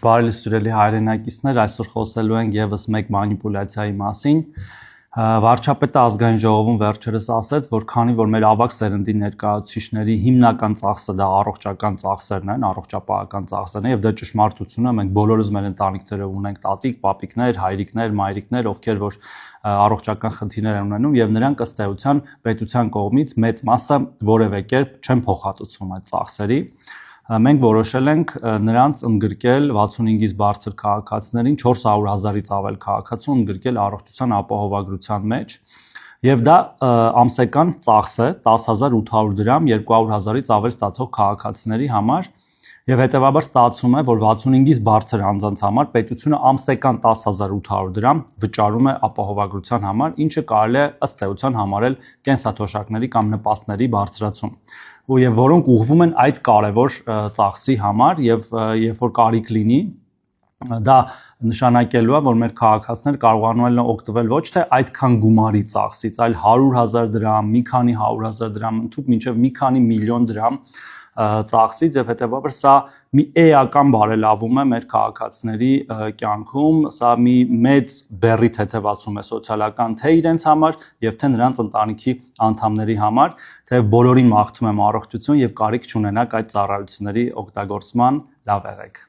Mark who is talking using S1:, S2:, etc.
S1: Բարի սիրելի հայրենակիցներ, այսօր խոսելու ենք եւս մեկ մանիպուլյացիայի մասին։ Վարչապետը ազգային ժողովում վերջերս ասաց, որ քանի որ մեր ավագ սերնդի ներկայացուցիչների հիմնական ծախսը դա առողջական ծախսերն են, առողջապահական ծախսերն են, եւ դա ճշմարտություն է, մենք բոլորս մեր ընտանիքներում ունենք տատիկ, պապիկներ, հայրիկներ, մայրիկներ, ովքեր որ առողջական խնդիրներ են ունենում եւ նրանք ըստ էության պետության կողմից մեծ մասը որևէ կերպ չեն փոխհատուցվում այդ ծախսերի։ Մենք որոշել ենք նրանց ընդգրկել 65-ից բարձր քաղաքացիներին 400,000-ից ավել քաղաքացու ընդգրկել առողջության ապահովագրության մեջ եւ դա ամսական ծախս է 10,800 դրամ 200,000-ից ավել ստացող քաղաքացիների համար եւ հետեւաբար ստացվում է, որ 65-ից բարձր անձանց համար պետությունը ամսական 10,800 դրամ վճարում է ապահովագրության համար, ինչը կարելի է ըստ էության համարել կենսաթոշակների կամ նպաստների բարձրացում եւ որոնք ուղղվում են այդ կարևոր ծախսի համար եւ երբ որ կարիք լինի դա նշանակելու է որ մեր քաղաքացիները կարողանում են օգտվել ոչ թե այդքան գումարի ծախսից, այլ 100,000 դրամ, մի քանի 100,000 դրամ, ընդհանուր մինչեւ մի քանի միլիոն դրամ ծախսից եւ հետեւաբար սա մի էական բարելավում է մեր քաղաքացիների կյանքում, սա մի մեծ բեռի թեթևացում է սոցիալական թե իրենց համար եւ թե նրանց ընտանիքի անդամների համար, թե բոլորին մաղթում եմ առողջություն եւ կարիք չունենաք այդ ծառայությունների օգտագործման, լավ եղեք։